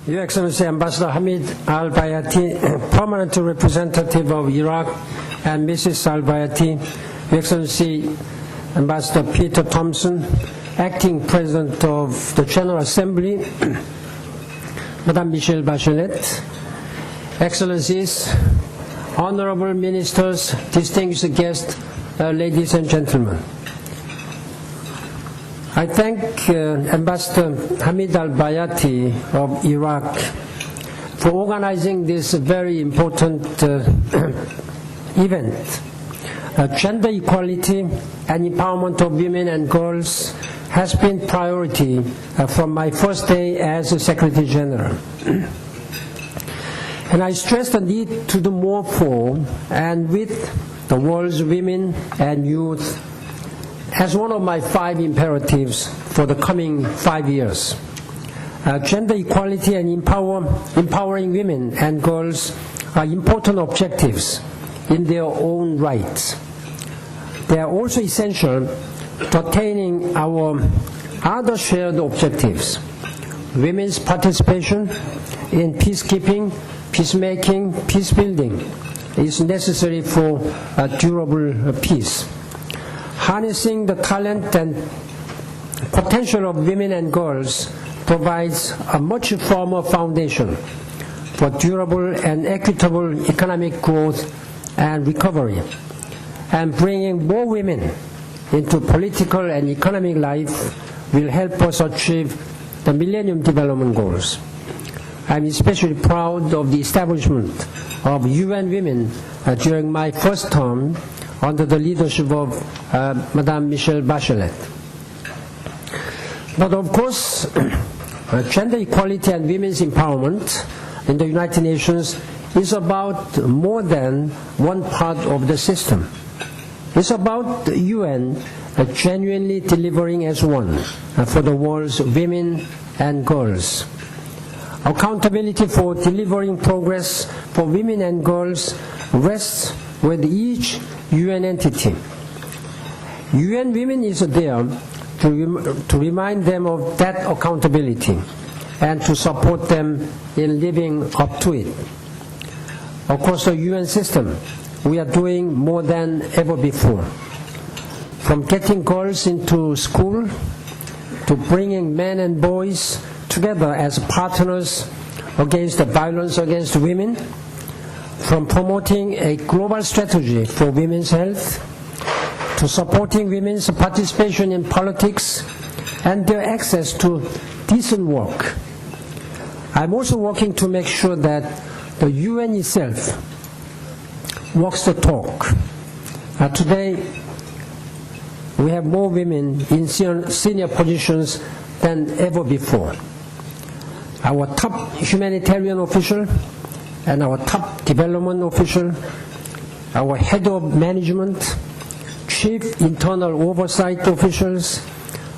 Your Excellency Ambassador Hamid Al-Bayati, Permanent Representative of Iraq, and Mrs. Al-Bayati, Your Excellency Ambassador Peter Thompson, Acting President of the General Assembly, Madame Michelle Bachelet, Excellencies, Honorable Ministers, distinguished guests, ladies and gentlemen. I thank Ambassador Hamid Al-Bayati of Iraq for organizing this very important event. Gender equality and empowerment of women and girls has been priority from my first day as a Secretary General. And I stress the need to do more for and with the world's women and youth as one of my 5 imperatives for the coming 5 years. Gender equality and empowering women and girls are important objectives in their own rights. They are also essential to attaining our other shared objectives. Women's participation in peacekeeping, peacemaking, peace building is necessary for a durable peace. Harnessing the talent and potential of women and girls provides a much firmer foundation for durable and equitable economic growth and recovery. And bringing more women into political and economic life will help us achieve the Millennium Development Goals. I'm especially proud of the establishment of UN Women during my first term under the leadership of Madame Michelle Bachelet. But of course, gender equality and women's empowerment in the United Nations is about more than one part of the system. It's about the UN genuinely delivering as one for the world's women and girls. Accountability for delivering progress for women and girls rests with each UN entity. UN Women is there to remind them of that accountability and to support them in living up to it. Of course, the UN system, we are doing more than ever before. From getting girls into school to bringing men and boys together as partners against the violence against women, from promoting a global strategy for women's health to supporting women's participation in politics and their access to decent work. I'm also working to make sure that the UN itself walks the talk. Today, we have more women in senior positions than ever before. Our top humanitarian official and our top development official, our head of management, chief internal oversight officials,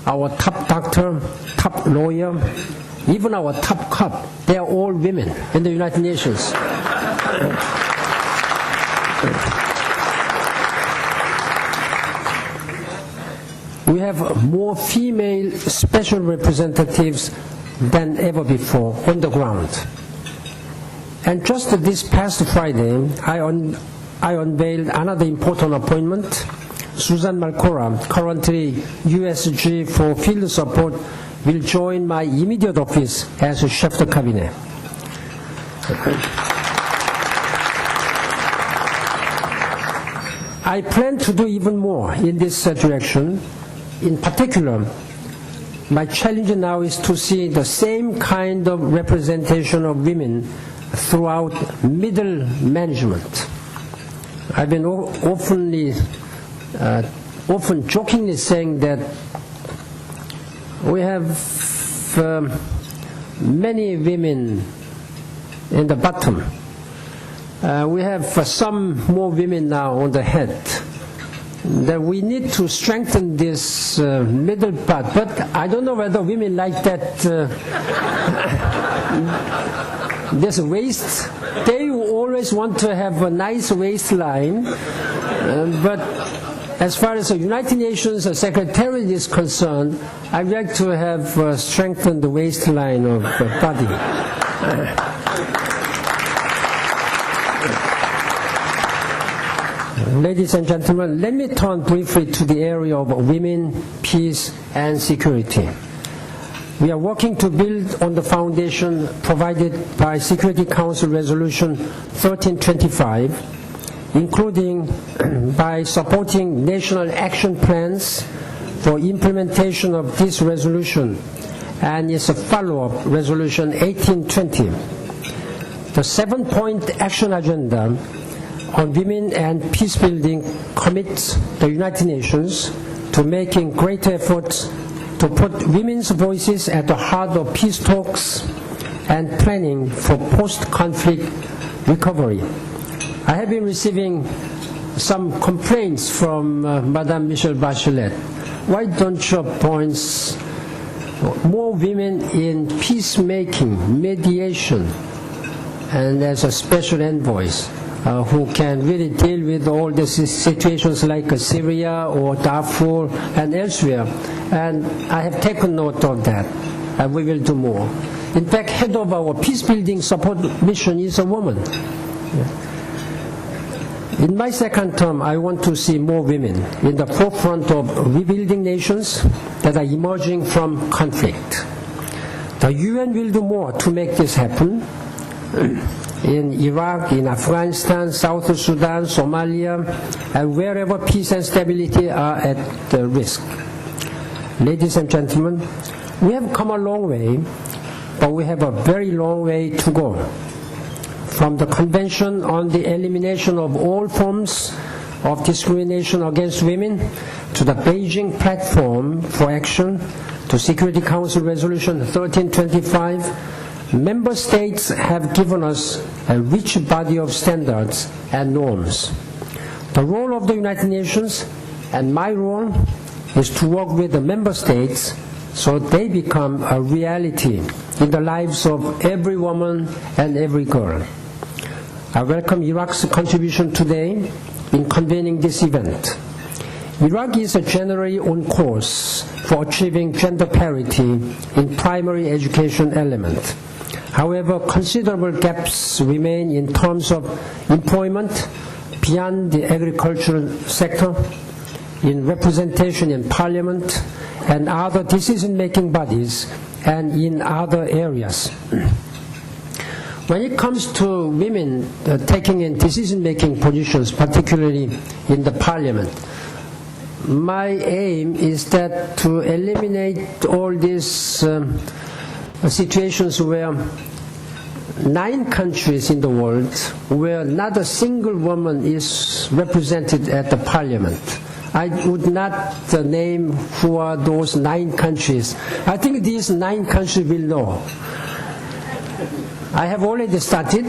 our top doctor, top lawyer, even our top cop, they are all women in the United Nations. We have more female special representatives than ever before on the ground. And just this past Friday, I unveiled another important appointment. Susan Malcora, currently USG for Field Support, will join my immediate office as chef de cabinet. I plan to do even more in this direction. In particular, my challenge now is to see the same kind of representation of women throughout middle management. I've been often jokingly saying that we have many women in the bottom. We have some more women now on the head. That we need to strengthen this middle part, but I don't know whether women like that this waist. They always want to have a nice waistline, but as far as the United Nations Secretariat is concerned, I'd like to have strengthened the waistline of the body. Ladies and gentlemen, let me turn briefly to the area of women, peace, and security. We are working to build on the foundation provided by Security Council Resolution 1325, including by supporting national action plans for implementation of this resolution and its follow-up, Resolution 1820. The 7-point action agenda on women and peace building commits the United Nations to making great efforts to put women's voices at the heart of peace talks and planning for post-conflict recovery. I have been receiving some complaints from Madame Michelle Bachelet. Why don't you appoint more women in peacemaking, mediation, and as a special envoys who can really deal with all the situations like Syria or Darfur and elsewhere? And I have taken note of that, and we will do more. In fact, head of our peace-building support mission is a woman. In my second term, I want to see more women in the forefront of rebuilding nations that are emerging from conflict. The UN will do more to make this happen. In Iraq, in Afghanistan, South Sudan, Somalia, and wherever peace and stability are at risk. Ladies and gentlemen, we have come a long way, but we have a very long way to go. From the Convention on the Elimination of All Forms of Discrimination Against Women to the Beijing Platform for Action to Security Council Resolution 1325, member states have given us a rich body of standards and norms. The role of the United Nations and my role is to work with the member states so they become a reality in the lives of every woman and every girl. I welcome Iraq's contribution today in convening this event. Iraq is generally on course for achieving gender parity in primary education element. However, considerable gaps remain in terms of employment beyond the agricultural sector, in representation in parliament and other decision-making bodies, and in other areas. When it comes to women taking in decision-making positions, particularly in the parliament, my aim is that to eliminate all these situations where 9 countries in the world where not a single woman is represented at the parliament. I would not name who are those 9 countries. I think these 9 countries will know. I have already started,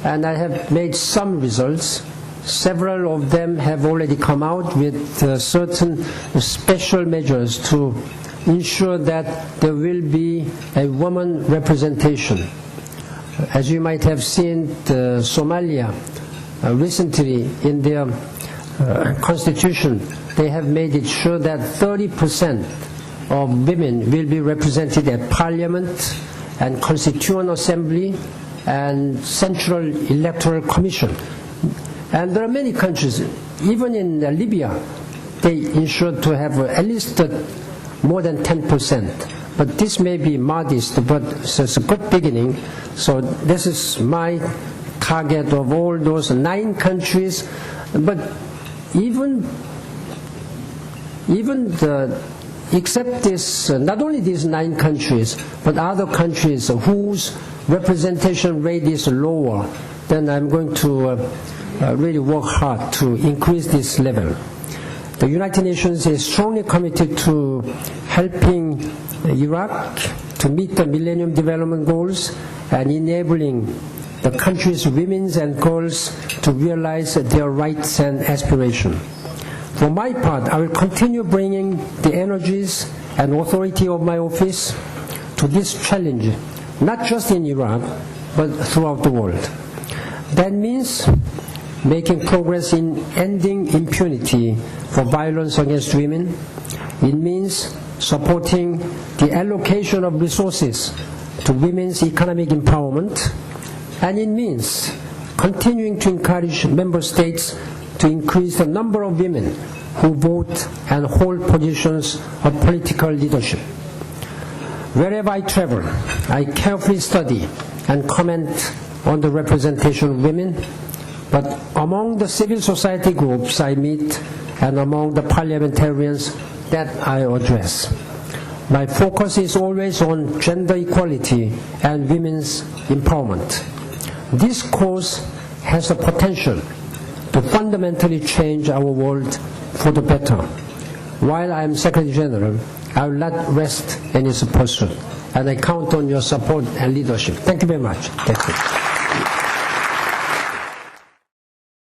and I have made some results. Several of them have already come out with certain special measures to ensure that there will be a woman representation. As you might have seen, Somalia recently in their constitution, they have made it sure that 30% of women will be represented at parliament and constituent assembly and central electoral commission. And there are many countries, even in Libya, they ensured to have at least more than 10%. But this may be modest, but it's a good beginning. So this is my target of all those 9 countries. But except this, not only these 9 countries, but other countries whose representation rate is lower, then I'm going to really work hard to increase this level. The United Nations is strongly committed to helping Iraq to meet the Millennium Development Goals and enabling the country's women and girls to realize their rights and aspirations. For my part, I will continue bringing the energies and authority of my office to this challenge, not just in Iraq, but throughout the world. That means making progress in ending impunity for violence against women. It means supporting the allocation of resources to women's economic empowerment, and it means continuing to encourage member states to increase the number of women who vote and hold positions of political leadership. Wherever I travel, I carefully study and comment on the representation of women, but among the civil society groups I meet and among the parliamentarians that I address, my focus is always on gender equality and women's empowerment. This cause has the potential to fundamentally change our world for the better. While I am Secretary General, I will not rest in its pursuit, and I count on your support and leadership. Thank you very much. Thank you.